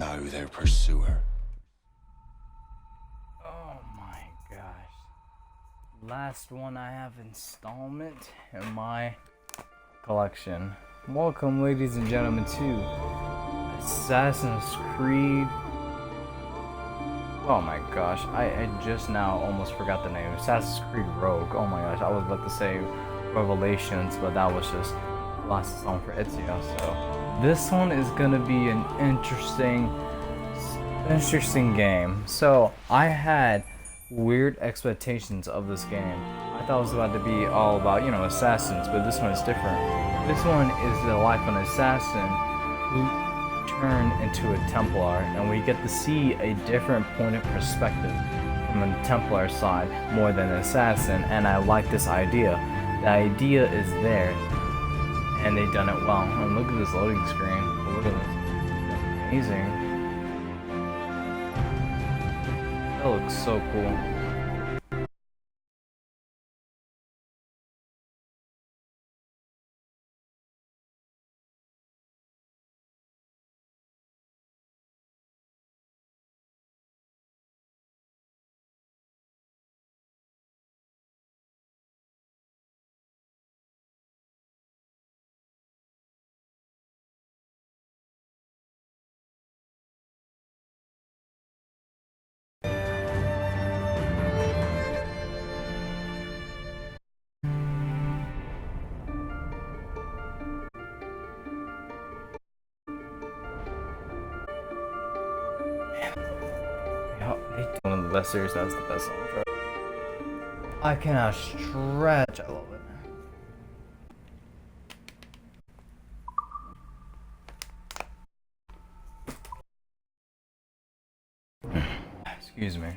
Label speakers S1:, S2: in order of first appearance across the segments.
S1: now their pursuer.
S2: Oh my gosh. Last one I have installment in my collection. Welcome, ladies and gentlemen, to Assassin's Creed. Oh my gosh, I just now almost forgot the name. Assassin's Creed Rogue. Oh my gosh, I was about to say Revelations, but that was just last song for Ezio. So this one is gonna be an interesting game. So I had weird expectations of this game. I thought it was about to be all about, assassins, but this one is different. This one is the life of an assassin who turned into a Templar, and we get to see a different point of perspective from a Templar side more than an assassin, and I like this idea. The idea is there, and they've done it well. And look at this loading screen. Look at this. Amazing. That looks so cool. One of the best series. That's the best soundtrack. I cannot stretch. I love it. Excuse me.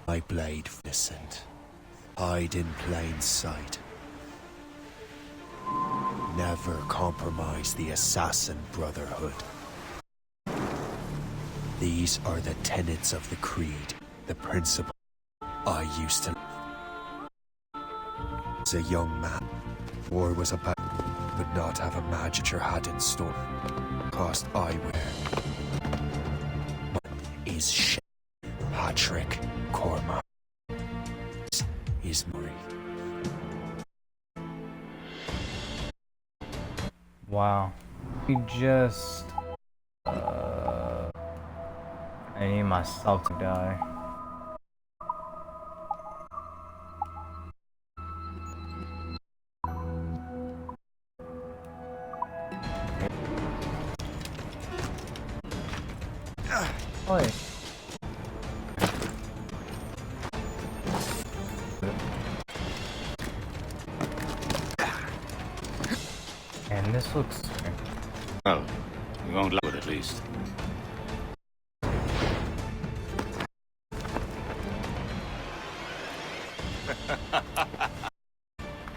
S1: My blade, innocent. Hide in plain sight. Never compromise the Assassin Brotherhood. These are the tenets of the creed, the principle I used to. As a young man, war was about, but not have a magic had in store. Cost I wear. Is Patrick Cormac is Murray.
S2: Wow. We just I need myself to die. Oi. And this looks...
S3: Well, we won't love it at least.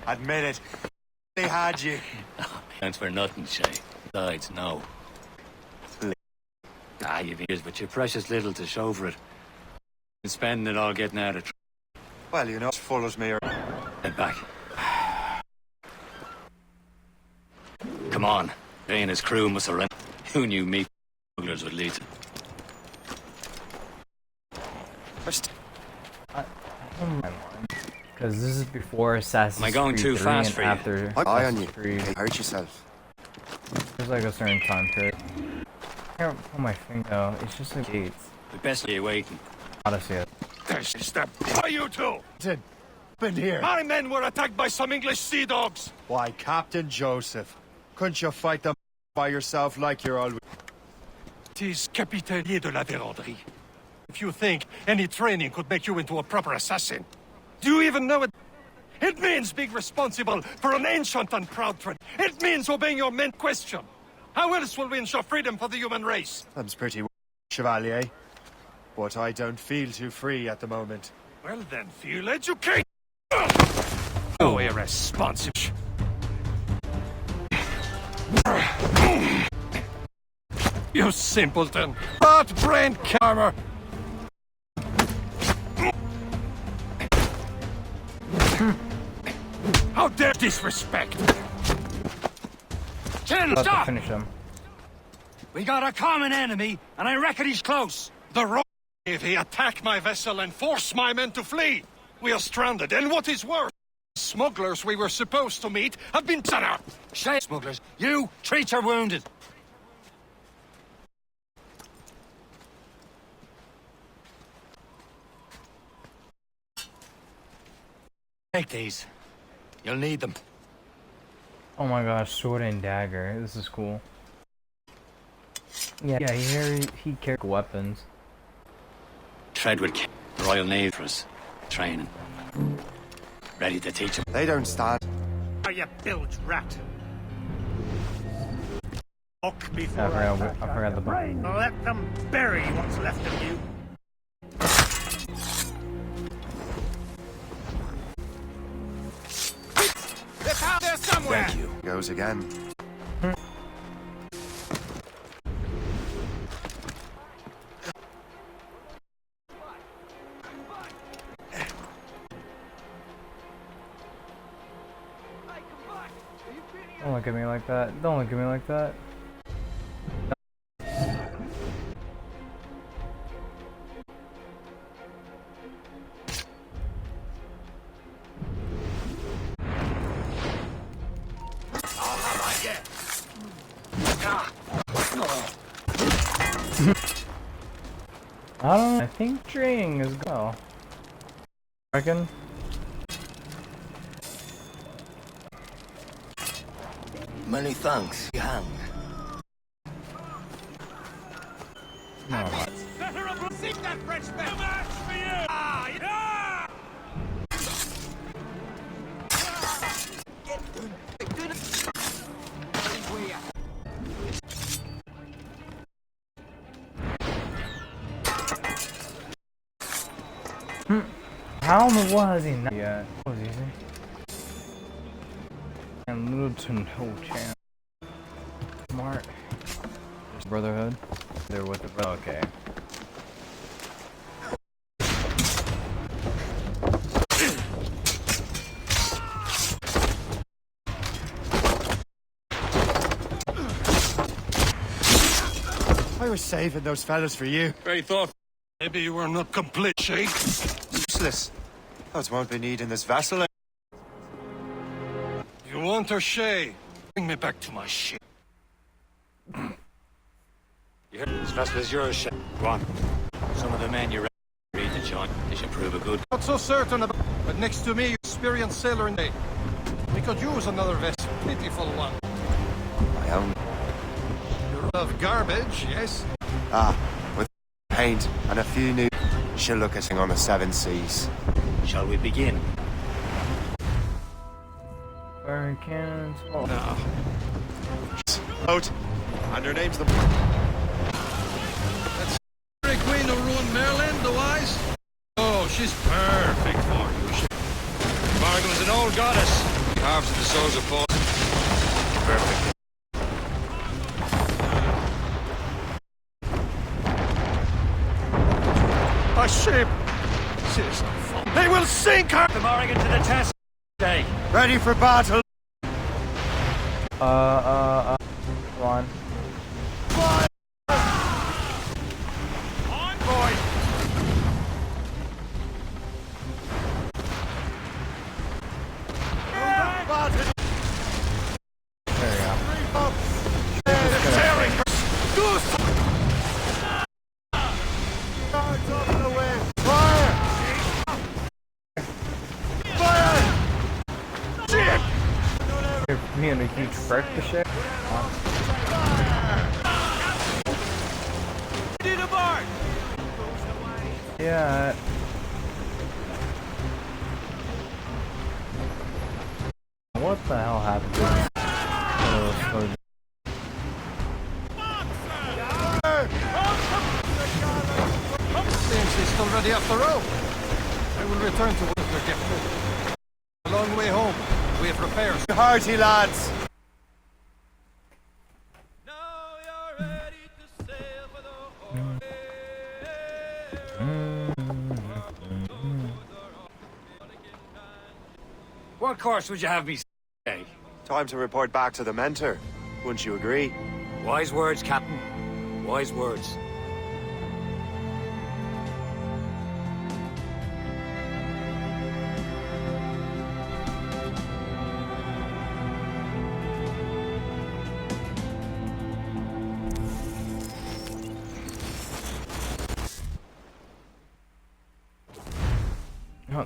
S1: Admit it. They had you.
S3: Thanks for nothing, Shay. Besides, no. You've years, but you're precious little to show for it. Been spending it all getting out of
S1: Well, as full as me.
S3: Head back. Come on. Ray and his crew must surrender. Who knew meat smugglers would lead to?
S1: First.
S2: I don't mind. Because this is before Assassin's Creed.
S3: Am I going too fast for you?
S2: After
S1: Eye on you.
S2: Creed.
S1: Hurt yourself.
S2: There's like a certain time period. I can't put my finger out. It's just like gates.
S3: The best of you waiting.
S2: Odyssey.
S4: Step. Are you two?
S1: Been here.
S4: My men were attacked by some English sea dogs.
S1: Why, Captain Joseph, couldn't you fight them by yourself like you're always...
S4: 'Tis Capitaine de la Vérandrie. If you think any training could make you into a proper assassin, do you even know it? It means being responsible for an ancient and proud trade. It means obeying your men question. How else will we ensure freedom for the human race?
S1: That's pretty Chevalier. But I don't feel too free at the moment.
S4: Well then, feel educated. Oh, irresponsible. You simpleton. Bot-brained karma. How dare disrespect!
S3: Ken,
S2: About to
S3: stop!
S2: finish him.
S3: We got a common enemy, and I reckon he's close.
S4: The Royal Navy attack my vessel and force my men to flee. We are stranded, and what is worse, smugglers we were supposed to meet have been set out.
S3: Shame, smugglers. You, treat your wounded. Take these. You'll need them.
S2: Oh my gosh, sword and dagger. This is cool. Yeah, he carried weapons.
S3: Treadwood, Royal Navy for us. Training. Ready to teach them.
S5: They don't stand.
S4: Are you bilge rat? Walk before
S2: I forgot the button.
S4: Let them bury what's left of you. It's out there somewhere.
S3: Thank you.
S5: Goes again.
S2: Don't look at me like that. Don't look at me like that. I don't know. I think string is go. Reckon.
S3: Many thanks, Yang.
S2: No.
S4: Seek that Frenchman! No match for you! Ah, yeah!
S2: How in the world is he not yet? That was easy. And little to no chance. Smart. Brotherhood. They're with the brother. Okay.
S5: I was saving those fellas for you.
S4: Very thoughtful. Maybe you were not complete, Sheik.
S5: Useless. Those won't be needing this vessel.
S4: You want her, Shay? Bring me back to my ship.
S3: You heard this vessel is yours, Shay. Go on. Some of the men you ready to join. They should prove a good.
S4: Not so certain about but next to me, you experienced sailor in day. We could use another vessel. Pitiful one.
S5: My own.
S4: You love garbage, yes?
S5: Ah, with paint and a few new. She'll look at on the 7 seas.
S3: Shall we begin?
S2: Fire cannons. Oh.
S4: No.
S5: Boat. And her name's the.
S4: That's the Queen of Ruin Merlin, the wise? Oh, she's perfect for you. Margot's an old goddess. Carved to the souls of Paul. Perfect. A ship! She's not fun. They will sink her!
S3: The Morrigan to the test. Day.
S5: Ready for battle.
S2: Come on.
S4: On, boy!
S2: There we go.
S4: Sailing her! Goose!
S5: Guards up the way. Fire! Fire!
S4: Ship!
S2: Me and a huge wreck the ship.
S4: Did a bar!
S2: Yeah. What the hell happened to this? Oh,
S4: Seems he's still ready after all. will return to Winter Gift. A long way home. We have repairs.
S5: Hearty, lads.
S3: What course would you have me say?
S5: Time to report back to the mentor. Wouldn't you agree?
S3: Wise words, Captain. Wise words.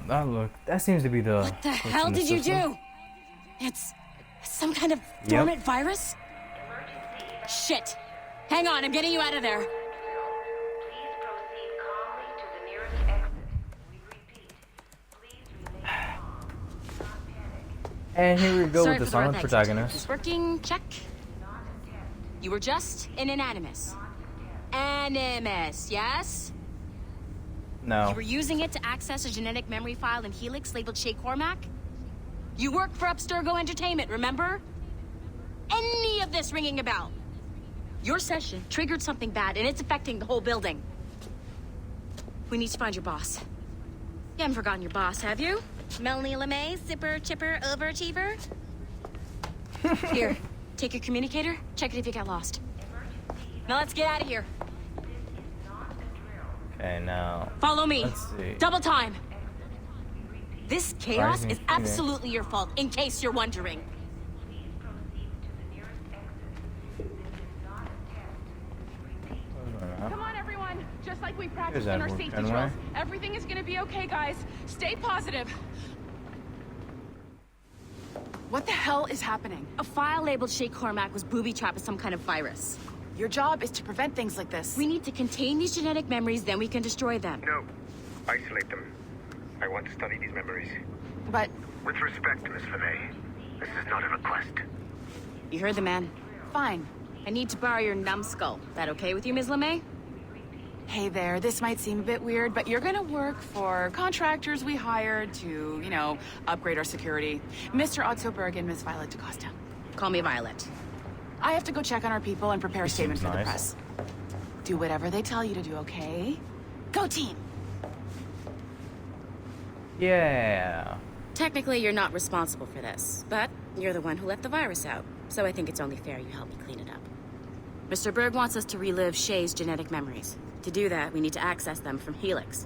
S2: Oh, that seems to be the...
S6: What the hell did you do? It's some kind of dormant virus? Shit! Hang on, I'm getting you out of there.
S7: Please proceed calmly to the nearest exit. We repeat, please remain calm. Do not panic.
S2: And here we go
S6: Sorry
S2: with the
S6: for
S2: silent
S6: exit.
S2: protagonist.
S6: It's working, check. You were just an animus. Animus, yes?
S2: No.
S6: You were using it to access a genetic memory file in Helix labeled Shay Cormac? You worked for Abstergo Entertainment, remember? Any of this ringing a bell? Your session triggered something bad, and it's affecting the whole building. We need to find your boss. You haven't forgotten your boss, have you? Melanie LeMay, zipper, chipper, overachiever? Here, take your communicator, check it if you got lost. Now let's get out of here.
S2: Okay, now...
S6: Follow me.
S2: Let's see.
S6: Double time. This chaos
S2: Rising
S6: is
S2: Phoenix.
S6: absolutely your fault, in case you're wondering.
S7: Please proceed to the nearest exit. This is not a test.
S8: Come on, everyone. Just like we practiced
S2: Here's
S8: in our
S2: Edward
S8: safety
S2: Fenway.
S8: drills. Everything is gonna be okay, guys. Stay positive. What the hell is happening?
S6: A file labeled Shay Cormac was booby-trapped with some kind of virus.
S8: Your job is to prevent things like this.
S6: We need to contain these genetic memories, then we can destroy them.
S9: No. Isolate them. I want to study these memories.
S8: But
S9: With respect, Miss LeMay, this is not a request.
S6: You heard the man.
S8: fine.
S6: I need to borrow your numbskull. That okay with you, Ms. LeMay?
S8: Hey there, this might seem a bit weird, but you're gonna work for contractors we hired to, you know, upgrade our security. Mr. Otto Berg and Miss Violet DaCosta.
S6: Call me Violet.
S8: I have to go check on our people and prepare a statement for
S2: seems
S8: the
S2: nice.
S8: press. Do whatever they tell you to do, okay? Go team!
S2: Yeah.
S6: Technically, you're not responsible for this, but you're the one who let the virus out, so I think it's only fair you help me clean it up. Mr. Berg wants us to relive Shay's genetic memories. To do that, we need to access them from Helix.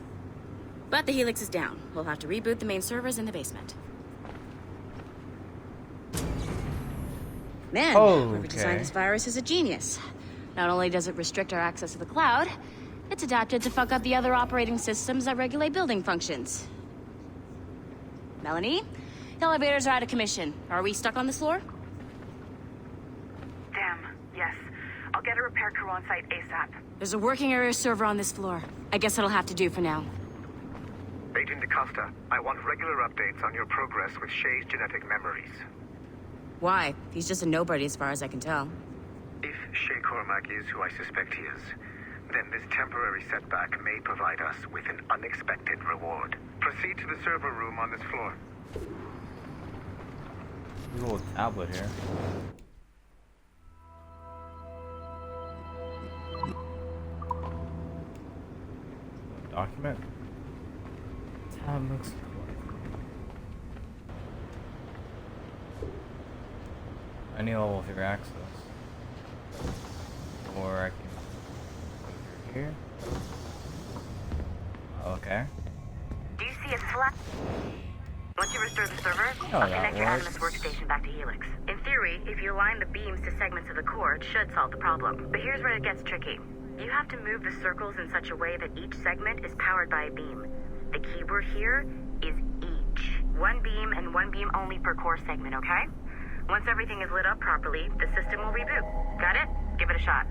S6: But the Helix is down. We'll have to reboot the main servers in the basement. Man, whoever
S2: Okay.
S6: designed this virus is a genius. Not only does it restrict our access to the cloud, it's adapted to fuck up the other operating systems that regulate building functions. Melanie? The elevators are out of commission. Are we stuck on this floor?
S7: Damn, yes. I'll get a repair crew on site ASAP.
S6: There's a working area server on this floor. I guess it'll have to do for now.
S9: Agent DaCosta, I want regular updates on your progress with Shay's genetic memories.
S6: Why? He's just a nobody as far as I can tell.
S9: If Shay Cormac is who I suspect he is, then this temporary setback may provide us with an unexpected reward. Proceed to the server room on this floor.
S2: A little tablet here. Document. Tab looks cool. I need level 3 access. Or I can go through here. Okay.
S7: Do you see a slap? Once you restore the server,
S2: Oh,
S7: I'll
S2: that
S7: connect your
S2: works.
S7: Animus workstation back to Helix. In theory, if you align the beams to segments of the core, it should solve the problem. But here's where it gets tricky. You have to move the circles in such a way that each segment is powered by a beam. The keyword here is each. One beam and one beam only per core segment, okay? Once everything is lit up properly, the system will reboot. Got it? Give it a shot.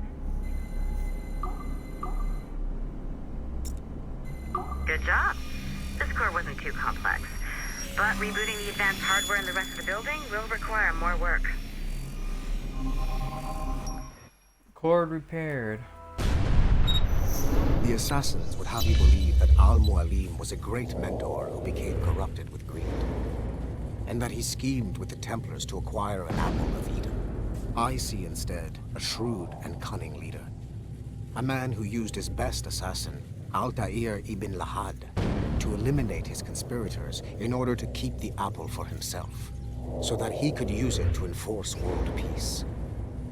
S7: Good job. This core wasn't too complex. But rebooting the advanced hardware in the rest of the building will require more work.
S2: Cord repaired.
S10: The assassins would have you believe that Al-Mualim was a great mentor who became corrupted with greed, and that he schemed with the Templars to acquire an apple of Eden. I see instead a shrewd and cunning leader. A man who used his best assassin, Altair ibn Lahad, to eliminate his conspirators in order to keep the apple for himself, so that he could use it to enforce world peace.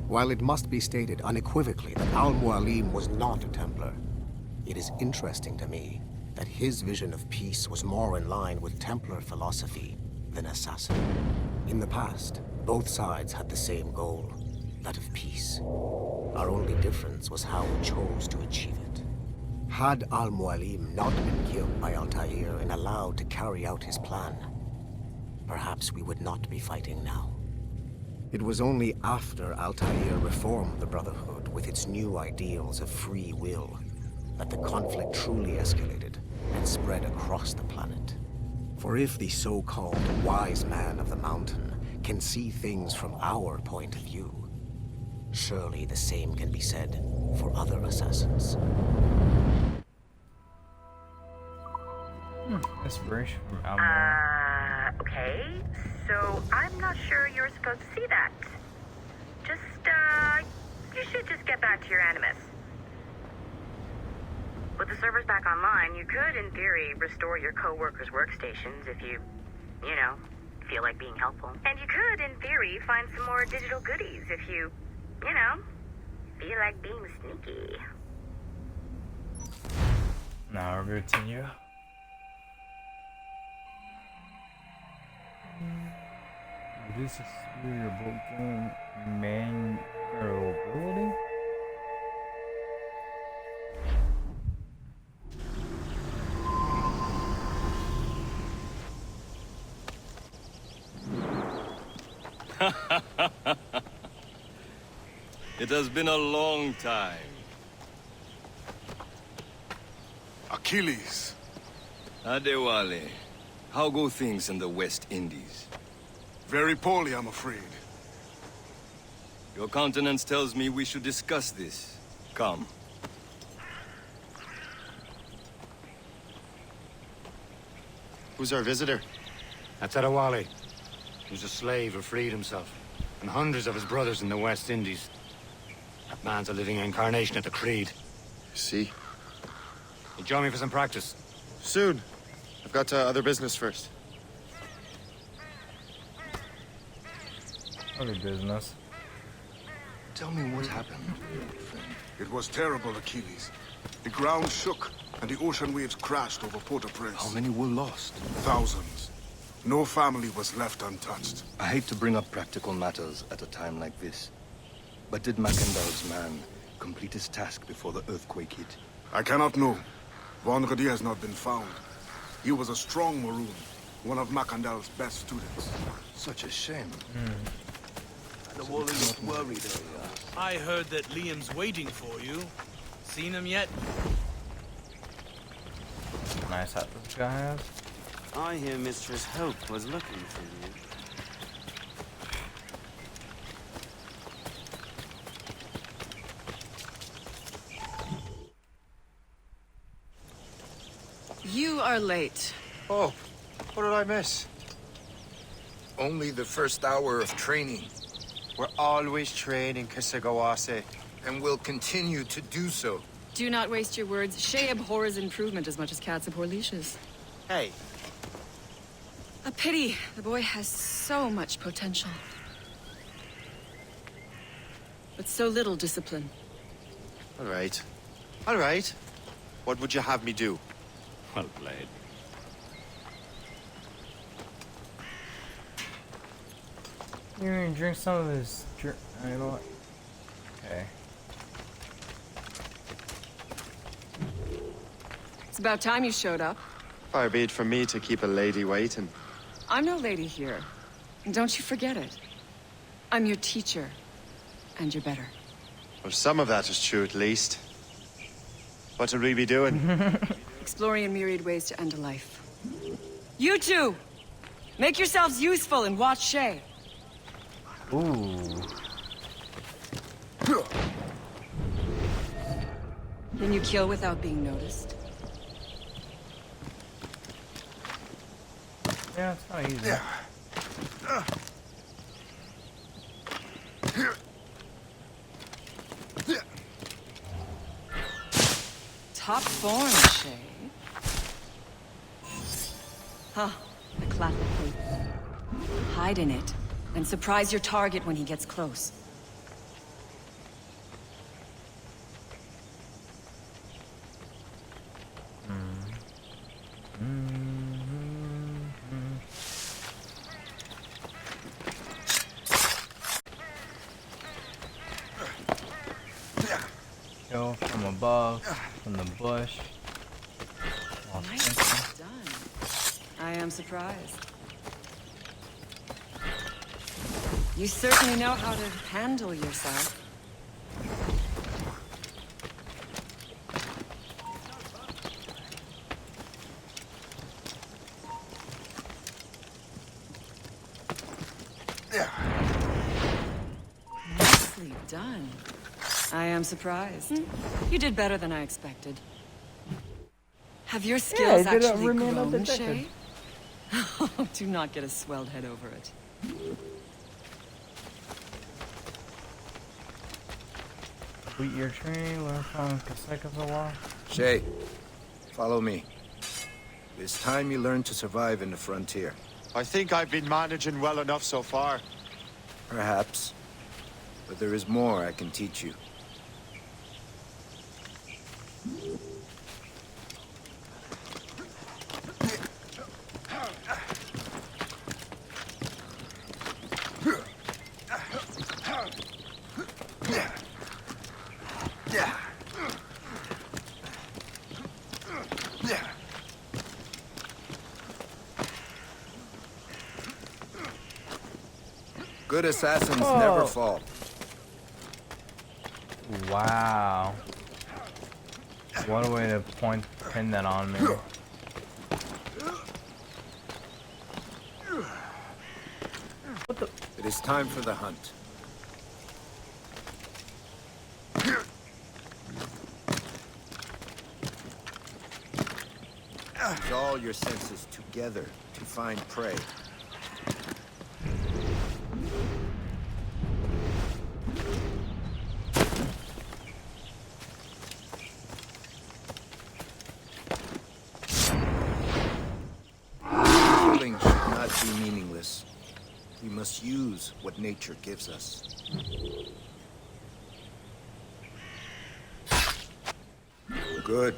S10: While it must be stated unequivocally that Al-Mualim was not a Templar, it is interesting to me that his vision of peace was more in line with Templar philosophy than assassin. In the past, both sides had the same goal, that of peace. Our only difference was how we chose to achieve it. Had Al-Mualim not been killed by Altair and allowed to carry out his plan, perhaps we would not be fighting now. It was only after Altair reformed the Brotherhood with its new ideals of free will that the conflict truly escalated and spread across the planet. For if the so-called wise man of the mountain can see things from our point of view, surely the same can be said for other assassins.
S2: Inspiration from Alma.
S7: Okay. So I'm not sure you're supposed to see that. You should just get back to your animus. With the servers back online, you could, in theory, restore your co-workers' workstations if you feel like being helpful. And you could, in theory, find some more digital goodies if you feel like being sneaky.
S2: Now we're continue. Reduce the speed of bolt game maneuverability.
S11: It has been a long time.
S12: Achilles.
S11: Adewale, how go things in the West Indies?
S12: Very poorly, I'm afraid.
S11: Your countenance tells me we should discuss this. Come.
S5: Who's our visitor?
S13: That's Adewale. He's a slave who freed himself, and hundreds of his brothers in the West Indies. That man's a living incarnation of the Creed.
S5: See?
S13: You join me for some practice?
S5: Soon. I've got other business first.
S2: Other business.
S11: Tell me what happened, friend.
S12: It was terrible, Achilles. The ground shook, and the ocean waves crashed over Port-au-Prince.
S11: How many were lost?
S12: Thousands. No family was left untouched.
S11: I hate to bring up practical matters at a time like this. But did Macandal's man complete his task before the earthquake hit?
S12: I cannot know. Vendredi has not been found. He was a strong Maroon, one of Macandal's best students.
S11: Such a shame. The wall is worried earlier.
S14: I heard that Liam's waiting for you. Seen him yet?
S2: Nice hat this guy has.
S15: I hear Mistress Hope was looking for you.
S16: You are late.
S17: Oh, what did I miss? Only the first hour of training.
S5: We're always training, Kisagawase.
S17: And will continue to do so.
S16: Do not waste your words. Shay abhors improvement as much as cats abhor leashes.
S5: Hey.
S16: A pity. The boy has so much potential. But so little discipline.
S5: All right. All right. What would you have me do?
S15: Well played.
S2: You can drink some of this. Okay.
S16: It's about time you showed up.
S5: Far be it from me to keep a lady waiting.
S16: I'm no lady here. And don't you forget it. I'm your teacher. And you're better.
S5: Well, some of that is true, at least. What would we be doing?
S16: Exploring a myriad ways to end a life. You two! Make yourselves useful and watch Shay.
S2: Ooh.
S16: Can you kill without being noticed?
S2: Yeah, it's kind of easy.
S16: Top form, Shay. Huh, the classic hoop. Hide in it, and surprise your target when he gets close.
S2: Kill from above, from the bush.
S16: Nicely done. I am surprised. You certainly know how to handle yourself. Nicely done. I am surprised. You did better than I expected. Have your skills actually grown, Shay? Do not get a swelled head over it.
S2: Complete your training, learn from Kaseka's law.
S11: Shay, follow me. It's time you learn to survive in the frontier.
S5: I think I've been managing well enough so far.
S11: Perhaps. But there is more I can teach you. Good assassins never fall.
S2: Wow. What a way to pin that on me. What the?
S11: It is time for the hunt. Use all your senses together to find prey. Killing should not be meaningless. We must use what nature gives us. Good.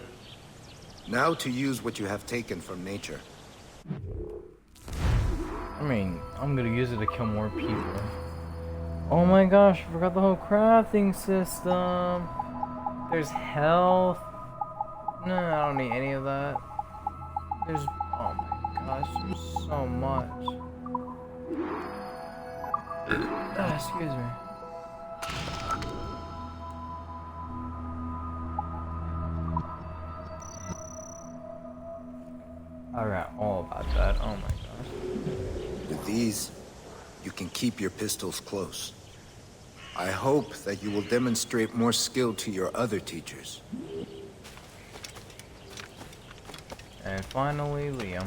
S11: Now to use what you have taken from nature.
S2: I mean, I'm gonna use it to kill more people. Oh my gosh, I forgot the whole crafting system. There's health. No, I don't need any of that. There's, oh my gosh, there's so much. Excuse me. I forgot all about that. Oh my gosh.
S11: With these, you can keep your pistols close. I hope that you will demonstrate more skill to your other teachers.
S2: And finally, Liam.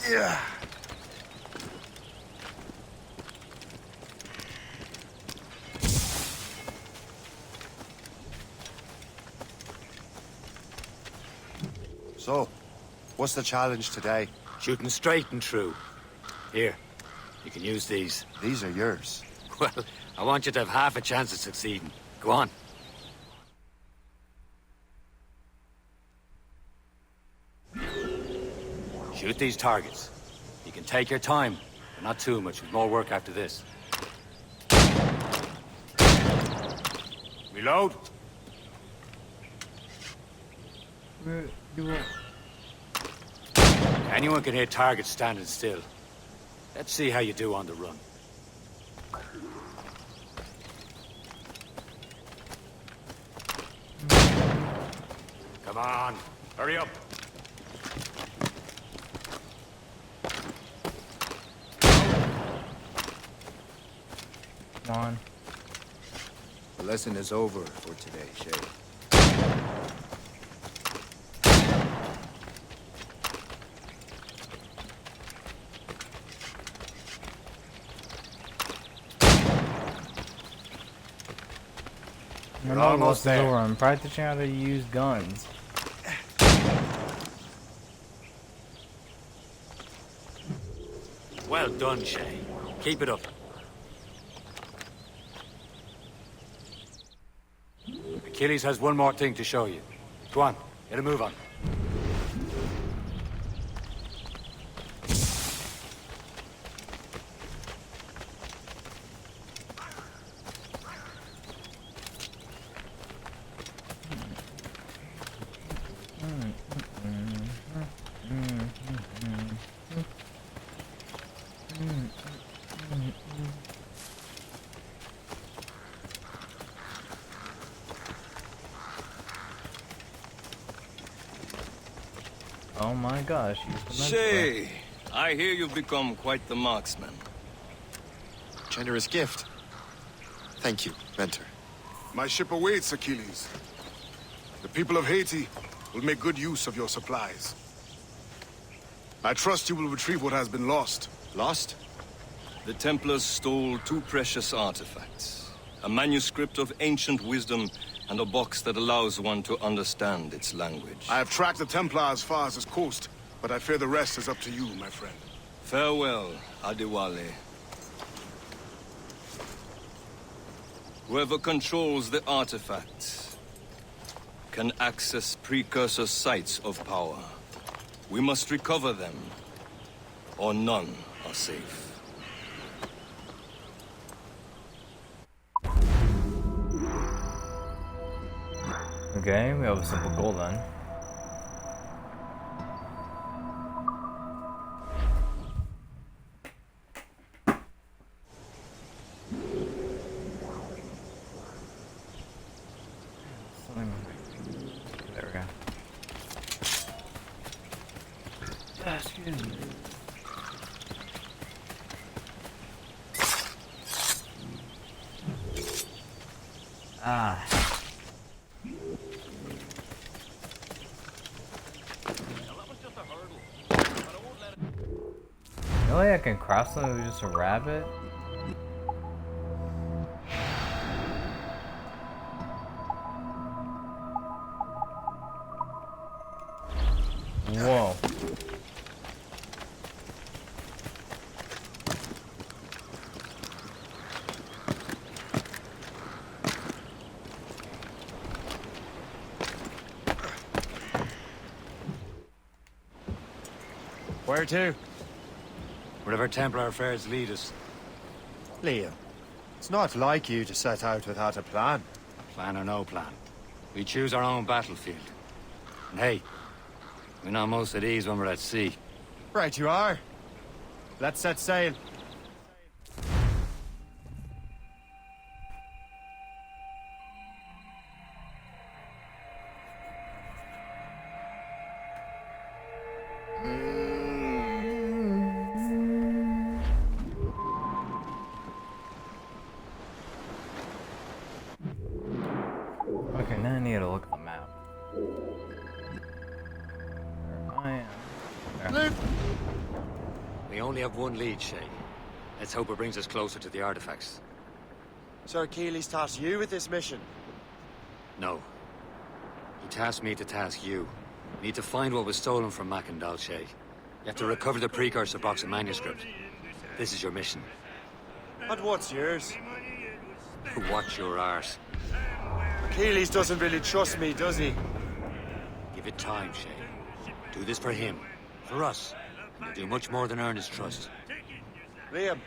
S5: Yeah. So, what's the challenge today?
S3: Shooting straight and true. Here, you can use these.
S5: These are yours.
S3: Well, I want you to have half a chance of succeeding. Go on. Shoot these targets. You can take your time, but not too much. There's more work after this. Reload. Anyone can hit targets standing still. Let's see how you do on the run. Come on, hurry up.
S2: Come on.
S11: The lesson is over for today, Shay.
S2: We're almost there. I'm practicing how to use guns.
S3: Well done, Shay. Keep it up. Achilles has one more thing to show you. Go on, get a move on.
S2: Oh my gosh, he's the
S18: Shay, I hear you've become quite the marksman.
S5: Generous gift. Thank you, Mentor.
S12: My ship awaits, Achilles. The people of Haiti will make good use of your supplies. I trust you will retrieve what has been lost.
S5: Lost?
S18: The Templars stole 2 precious artifacts. A manuscript of ancient wisdom and a box that allows one to understand its language.
S12: I have tracked the Templar as far as this coast, but I fear the rest is up to you, my friend.
S18: Farewell, Adewale. Whoever controls the artifacts can access precursor sites of power. We must recover them, or none are safe.
S2: Okay, we have a simple goal then. There we go. Excuse me. Ah. Really? I can craft something with just a rabbit? Whoa.
S3: Where to? Wherever Templar affairs lead us.
S5: Liam, it's not like you to set out without a plan.
S3: Plan or no plan. We choose our own battlefield. And hey, we're not most at ease when we're at sea.
S5: Right you are. Let's set sail.
S2: Okay, now I need to look at the map. There I am. There.
S3: We only have one lead, Shay. Let's hope it brings us closer to the artifacts.
S5: So Achilles tasked you with this mission?
S3: No. He tasked me to task you. We need to find what was stolen from Macandal, Shay. You have to recover the precursor box of manuscript. This is your mission.
S5: And what's yours?
S3: Watch your arse.
S5: Achilles doesn't really trust me, does he?
S3: Give it time, Shay. Do this for him. For us. And you'll do much more than earn his trust.
S5: Liam,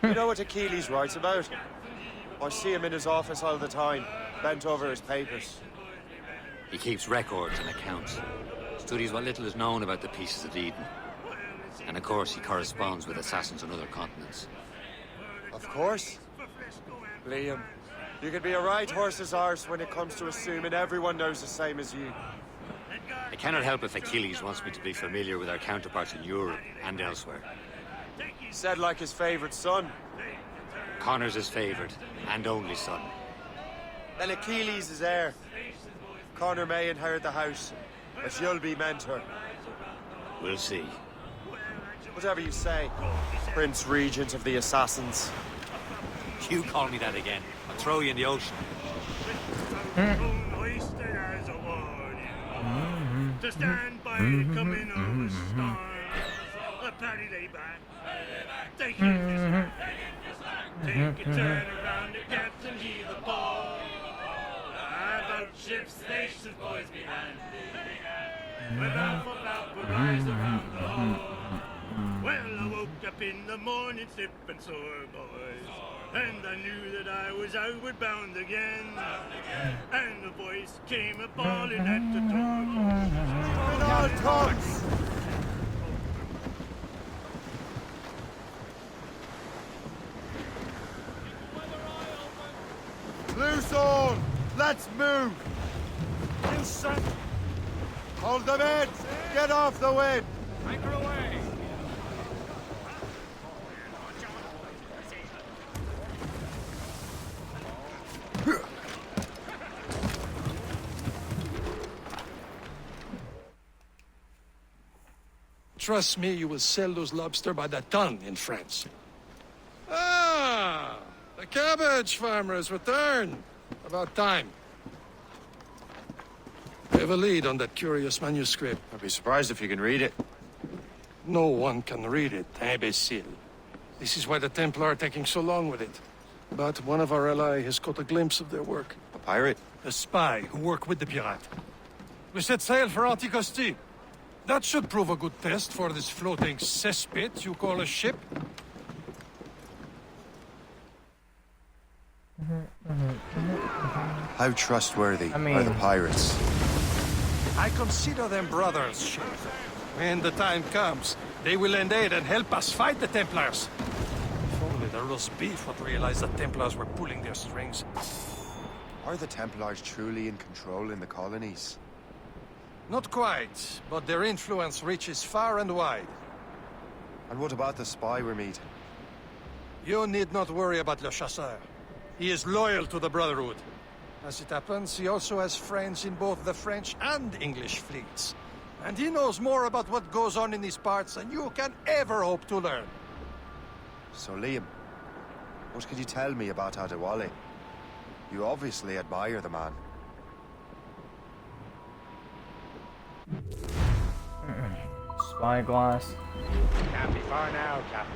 S5: you know what Achilles writes about? I see him in his office all the time, bent over his papers.
S3: He keeps records and accounts. Studies what little is known about the pieces of Eden. And of course, he corresponds with assassins on other continents.
S5: Of course. Liam, you could be a right horse's arse when it comes to assuming everyone knows the same as you.
S3: I cannot help if Achilles wants me to be familiar with our counterparts in Europe and elsewhere.
S5: Said like his favorite son.
S3: Connor's his favorite and only son.
S5: Then Achilles is heir. Connor may inherit the house, but you'll be mentor.
S3: We'll see.
S5: Whatever you say, Prince Regent of the Assassins.
S3: You call me that again, I'll throw you in the ocean.
S4: To stand by the coming of the stars. A patty lay back. Take it. Take a turn around the captain, heave the ball. About ship stations, boys behind me. Without but rise around the hall. Well, I woke up in the morning slipping sore, boys. And I knew that I was outward bound again. And the voice came a-bawling at the door.
S5: With all tongues! Loose all! Let's move!
S4: You son!
S5: Hold them in! Get off the wind!
S4: Anchor away! Trust me, you will sell those lobster by the ton in France. Ah! The cabbage farmer has returned. About time. We have a lead on that curious manuscript.
S5: I'd be surprised if you can read it.
S4: No one can read it, imbecile. This is why the Templar are taking so long with it. But one of our allies has caught a glimpse of their work.
S5: A pirate?
S4: A spy who worked with the pirate. We set sail for Anticosti. That should prove a good test for this floating cesspit you call a ship.
S5: How trustworthy are the pirates?
S4: I consider them brothers, Sheriff. When the time comes, they will lend aid and help us fight the Templars. If only the roast beef would realize the Templars were pulling their strings.
S5: Are the Templars truly in control in the colonies?
S4: Not quite, but their influence reaches far and wide.
S5: And what about the spy we're meeting?
S4: You need not worry about Le Chasseur. He is loyal to the Brotherhood. As it happens, he also has friends in both the French and English fleets. And he knows more about what goes on in these parts than you can ever hope to learn.
S5: So, Liam, what could you tell me about Adewale? You obviously admire the man.
S2: Spyglass.
S13: Can't be far now, Captain.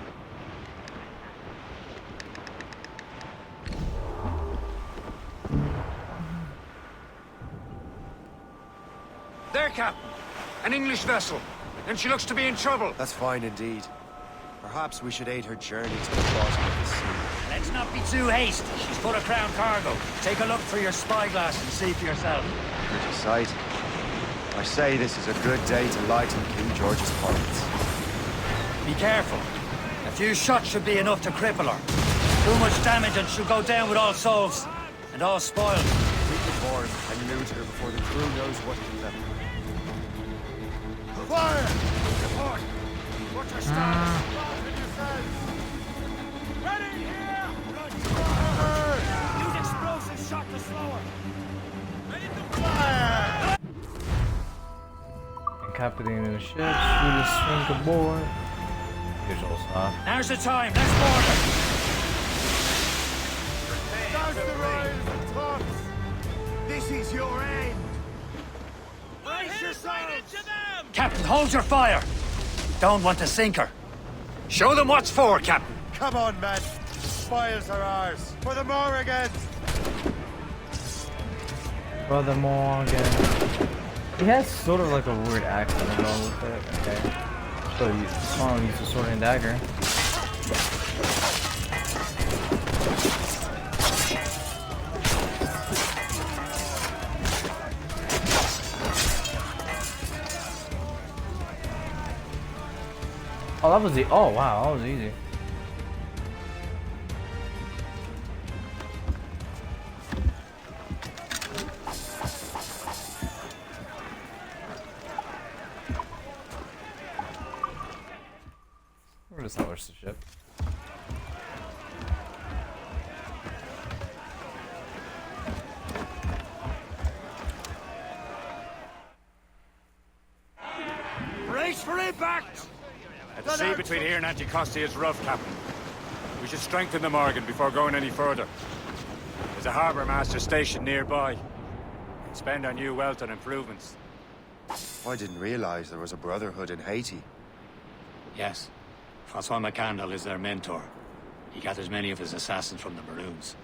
S3: There, Captain! An English vessel, and she looks to be in trouble.
S5: That's fine indeed. Perhaps we should aid her journey to the bottom of the sea.
S3: Let's not be too hasty. She's full of crown cargo. Take a look through your spyglass and see for yourself.
S5: Pretty sight. I say this is a good day to lighten King George's pockets.
S3: Be careful. A few shots should be enough to cripple her. Too much damage and she'll go down with all souls. And all spoiled.
S5: Keep informed and loot her before the crew knows what to them. Fire!
S4: Report! What's your status? Ready here! Use explosive shot to slow her. Ready to fire!
S2: Captain the ship, shoot a swing aboard. Usual stuff.
S3: Now's the time. Let's board her.
S5: Douse the royals and tops! This is your end!
S4: Brace yourselves!
S3: Captain, hold your fire. We don't want to sink her. Show them what's for, Captain.
S5: Come on, men. Spoils are ours. For the Morrigans!
S2: Brother Morgan. He has sort of like a weird accent along with it. Okay. So you saw him use the sword and dagger. Oh, that was the. Oh, wow, that was easy. We're gonna salvage the ship.
S13: fact! The sea between here and Anticosti is rough, Captain. We should strengthen the Morgan before going any further. There's a harbour master stationed nearby. Spend our new wealth on improvements.
S5: I didn't realize there was a brotherhood in Haiti.
S3: Yes. Francois McCandle is their mentor. He gathers many of his assassins from the Maroons.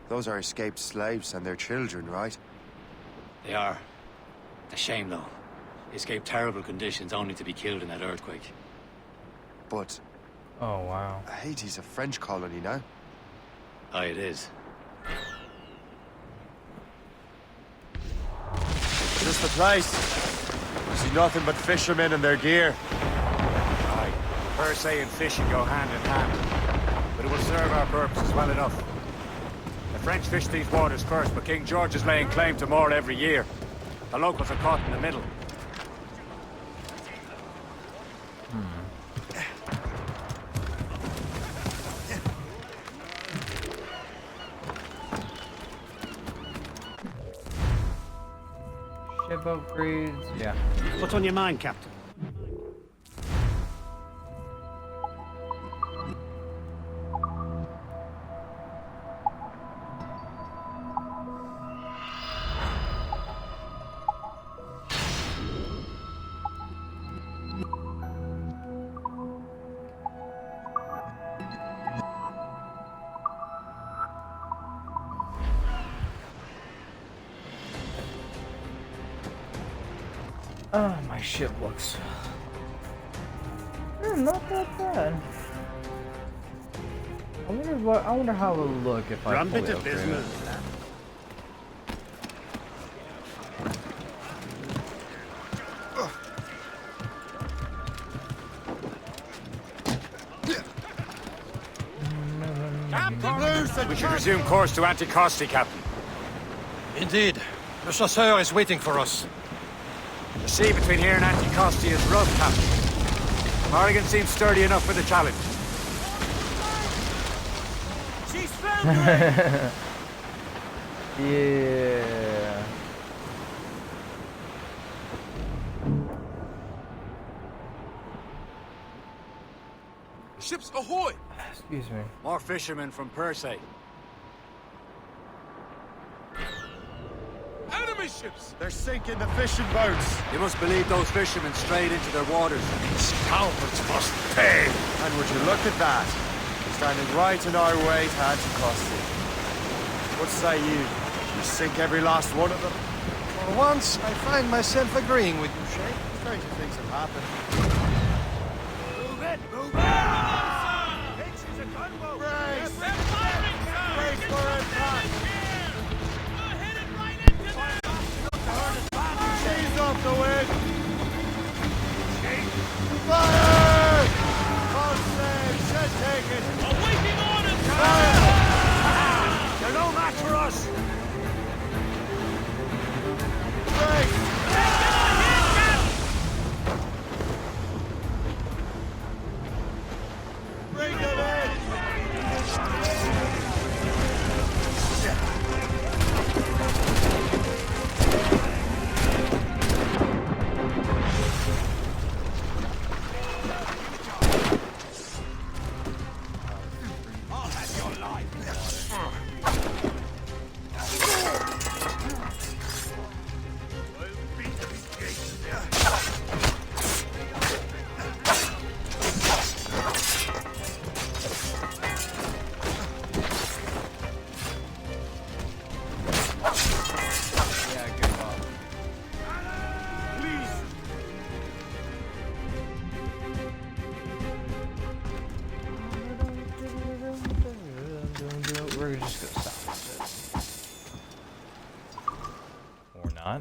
S5: Those are escaped slaves and their children, right?
S3: They are. A shame, though. Escaped terrible conditions only to be killed in that earthquake.
S5: But...
S2: Oh, wow.
S5: Haiti's a French colony now.
S3: Aye, it is.
S5: Just the place. I see nothing but fishermen and their gear.
S13: Aye. Per se and fishing go hand in hand. But it will serve our purposes well enough. The French fish these waters first, but King George is laying claim to more every year. The locals are caught in the middle.
S2: Ship upgrades, yeah.
S19: What's on your mind, Captain?
S2: Oh, my ship looks not that bad. I wonder how it'll look if I fully upgrade it.
S13: We should resume course to Anticosti, Captain.
S4: Indeed. The chasseur is waiting for us.
S13: The sea between here and Anticosti is rough, Captain. Morrigan seems sturdy enough for the challenge.
S19: She's found.
S2: Yeah.
S12: Ships ahoy!
S2: Excuse me.
S13: More fishermen from Persay.
S12: Enemy ships!
S5: They're sinking the fishing boats.
S13: You must believe those fishermen strayed into their waters.
S4: Scoundrels must pay!
S5: And would you look at that? Standing right in our way to Anticosti. What say you? You sink every last one of them?
S4: For once, I find myself agreeing with you, Shay.
S5: Stranger things have happened.
S19: Move it! Move it! Pictures a gunboat!
S5: Brace!
S19: We're firing, sir!
S5: Brace for impact!
S19: We're headed right into them!
S5: She's off the wind! Fire! All sail! Should take it!
S19: Awaiting orders!
S5: Fire!
S19: They're no match for us!
S5: Brace! Bring them in!
S19: I'll have your life!
S2: We're just gonna stop this. Or not.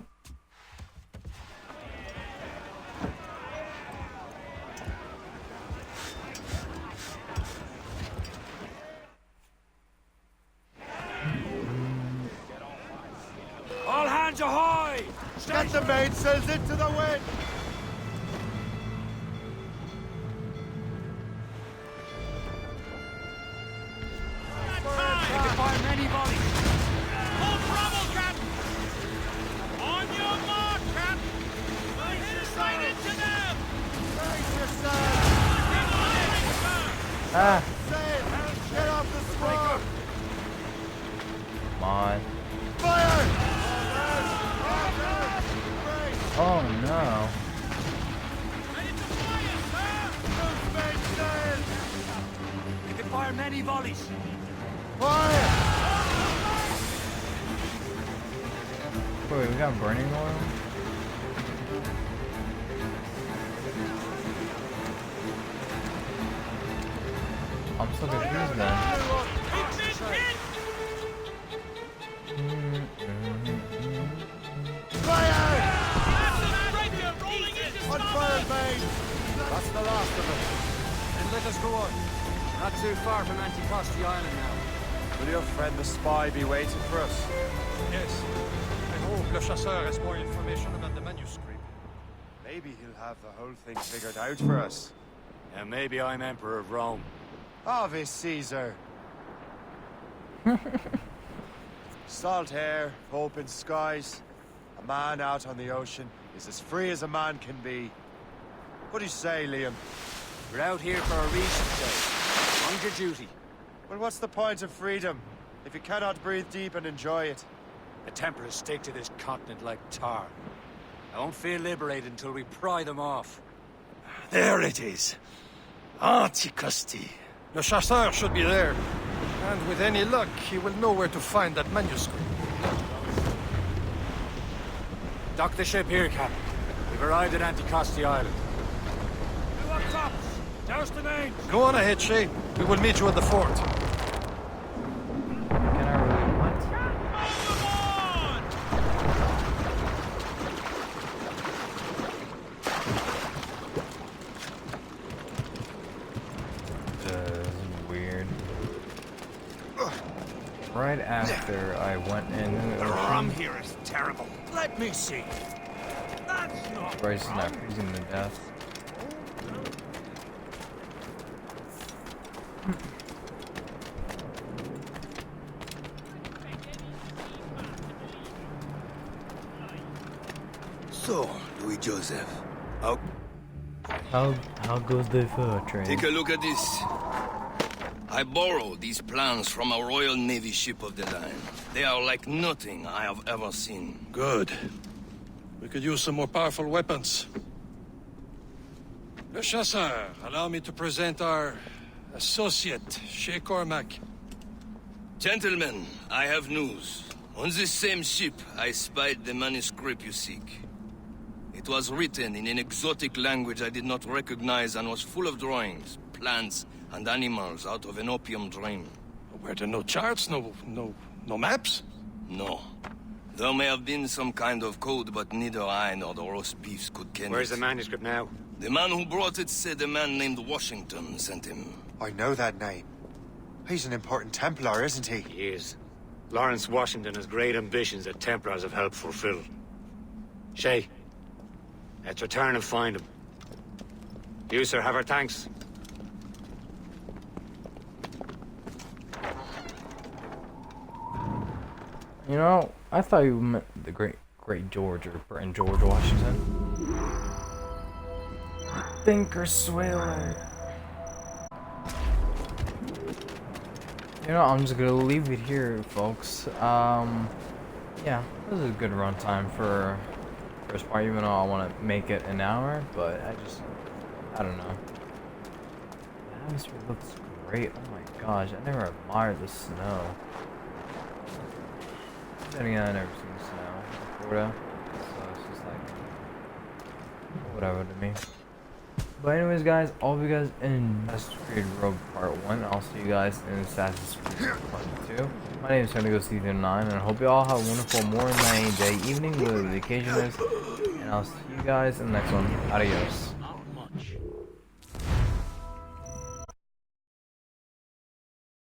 S19: All hands ahoy!
S5: Get the mainsails into the wind!
S19: They can fire many volleys! Full throttle, Captain! On your mark, Captain! We're headed right into them!
S2: come on.
S5: Fire!
S2: Oh no.
S13: You can fire many volleys.
S5: Fire!
S2: Wait, we got burning oil? I'm so confused then.
S5: Fire! On fire, mate! That's the last of them. Then let us go on.
S13: Not too far from Anticosti Island now.
S5: Will your friend the spy be waiting for us?
S4: Yes. I hope Le Chasseur has more information about the manuscript.
S5: Maybe he'll have the whole thing figured out for us.
S13: And maybe I'm Emperor of Rome.
S5: Ave Caesar. Salt air, open skies. A man out on the ocean is as free as a man can be. What do you say, Liam?
S13: We're out here for a reason, Jay. On your duty.
S5: Well, what's the point of freedom if you cannot breathe deep and enjoy it?
S13: The Templars stick to this continent like tar. I won't feel liberated until we pry them off.
S4: There it is. Anticosti. Le Chasseur should be there. And with any luck, he will know where to find that manuscript.
S13: Dock the ship here, Captain. We've arrived at Anticosti Island.
S4: You up tops! Douse the main! Go on ahead, Shay. We will meet you at the fort.
S2: Can I really what? This is weird. Right after I went in
S19: The rum here is terrible. Let me see. That's not
S2: Bryce is not freezing to death.
S18: So, Louis Joseph,
S2: How goes the fur train?
S18: take a look at this. I borrowed these plans from a Royal Navy ship of the line. They are like nothing I have ever seen.
S4: Good. We could use some more powerful weapons. Le Chasseur, allow me to present our associate, Shay Cormac.
S18: Gentlemen, I have news. On this same ship, I spied the manuscript you seek. It was written in an exotic language I did not recognize and was full of drawings, plants, and animals out of an opium dream.
S4: Were there no charts, no maps?
S18: No. There may have been some kind of code, but neither I nor the roast beefs could ken
S13: Where's
S18: it.
S13: the manuscript now?
S18: The man who brought it said a man named Washington sent him.
S5: I know that name. He's an important Templar, isn't he?
S13: He is. Lawrence Washington has great ambitions that Templars have helped fulfill. Shay, let's return and find him. You, sir, have our thanks.
S2: You know, I thought you meant the great George or Britain George Washington. Thinker-swaler. You know, I'm just gonna leave it here, folks. Yeah, this is a good runtime for first part, even though I want to make it an hour, but I don't know. The atmosphere looks great. Oh my gosh, I never admired the snow. Then again, I never seen snow in Florida, so it's just like whatever to me. But anyways, guys, all of you guys in Assassin's Creed Rogue Part 1. I'll see you guys in Assassin's Creed Part 2. My name is Go Season 9, and I hope you all have a wonderful morning, night, day, evening, whatever the occasion is. And I'll see you guys in the next one. Adios.